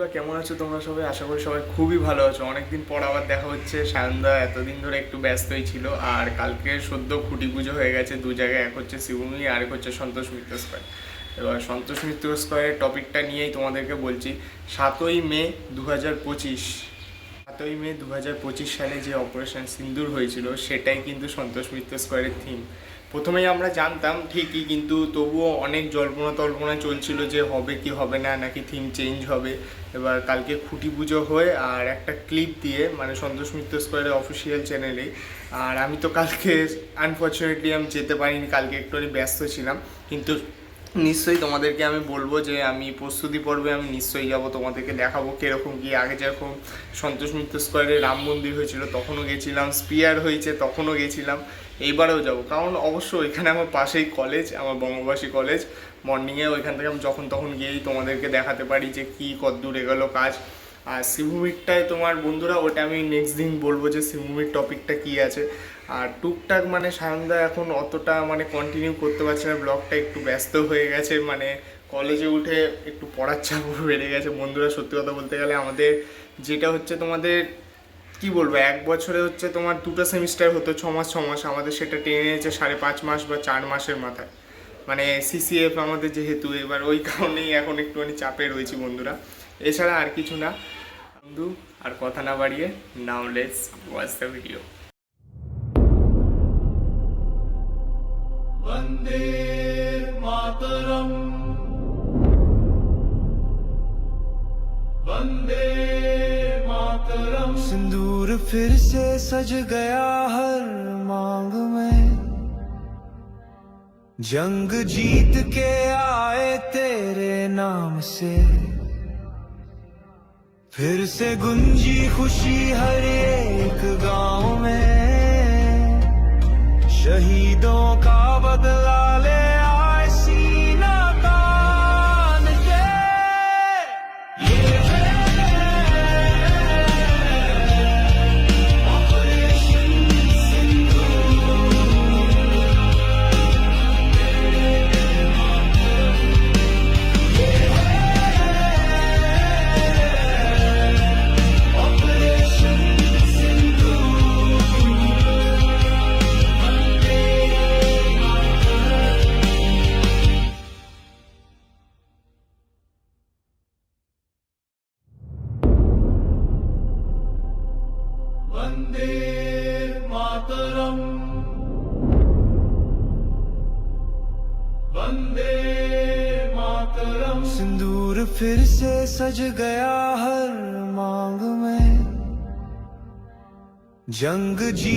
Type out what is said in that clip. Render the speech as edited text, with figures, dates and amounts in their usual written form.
বন্ধুরা, কেমন আছো তোমরা সবাই? আশা করি সবাই খুবই ভালো আছো। অনেকদিন পর আবার দেখা হচ্ছে। সায়নদা এতদিন ধরে একটু ব্যস্তই ছিল, আর কালকে সদ্য খুঁটি পুজো হয়ে গেছে দু জায়গায়। এক হচ্ছে শিবভূমি আর এক হচ্ছে সন্তোষ মিত্র স্কোয়ার। এবার সন্তোষ মিত্র স্কোয়ারের টপিকটা নিয়েই তোমাদেরকে বলছি। 7ই মে 2025, 7ই মে 2025 সালে যে অপারেশন সিন্দুর হয়েছিল সেটাই কিন্তু সন্তোষ মিত্র স্কোয়ারের থিম। প্রথমেই আমরা জানতাম ঠিকই, কিন্তু তবুও অনেক জল্পনা তল্পনা চলছিল যে হবে কি হবে না, নাকি থিম চেঞ্জ হবে। এবার কালকে খুঁটি পুজো হয়ে আর একটা ক্লিপ দিয়ে, মানে সন্তোষ মিত্র স্কোয়ারের অফিসিয়াল চ্যানেলে। আর আমি তো কালকে আনফর্চুনেটলি আমি যেতে পারিনি, কালকে একটুখানি ব্যস্ত ছিলাম। কিন্তু নিশ্চয়ই তোমাদেরকে আমি বলবো যে আমি প্রস্তুতি পর্বে আমি নিশ্চয়ই যাব, তোমাদেরকে দেখাবো কীরকম কী। আগে যেরকম সন্তোষ মিত্র স্কোয়ারে রাম মন্দির হয়েছিল তখনও গেছিলাম, স্পিয়ার হয়েছে তখনও গেছিলাম, এইবারেও যাব। কারণ অবশ্য এখানে আমার পাশেই কলেজ, আমার বঙ্গবাসী কলেজ। মর্নিংয়ে ওইখান থেকে আমি যখন তখন গিয়েই তোমাদেরকে দেখাতে পারি যে কী কতদূর এগোলো কাজ। আর শিবভূমিরটায় তোমার বন্ধুরা, ওটা আমি নেক্সট দিন বলবো যে শিবভূমির টপিকটা কী আছে। আর টুকটাক মানে সায়নদা এখন অতটা মানে কন্টিনিউ করতে পারছে না, ব্লগটা একটু ব্যস্ত হয়ে গেছে। মানে কলেজে উঠে একটু পড়ার চাপ বেড়ে গেছে বন্ধুরা। সত্যি কথা বলতে গেলে আমাদের যেটা হচ্ছে, তোমাদের কি বলবো, এক বছরে হচ্ছে তোমার 2টা সেমিস্টার হতো, 6 মাস 6 মাস, আমাদের সেটা টেনে নিয়েছে 5.5 মাস বা 4 মাসের মাথায়। মানে সিসিএফ আমাদের যেহেতু, এবার ওই কারণেই এখন একটুখানি চাপে রয়েছি বন্ধুরা, এছাড়া আর কিছু না। বন্ধু, আর কথা না বাড়িয়ে now let's watch the video. Vande Mataram Vande Mataram. सिंदूर फिर से सज गया हर मांग में, जंग जीत के आए तेरे नाम से। फिर से गुंजी खुशी हर एक गांव में, शहीदों का बदला ले आए सीना तान के। ये है ऑपरेशन सिंदूर। ये है ऑपरेशन सिंदूर। वन्दे मातरम् वन्दे मातरम्। सिंदूर फिर से सज गया हर मांग में, जंग जी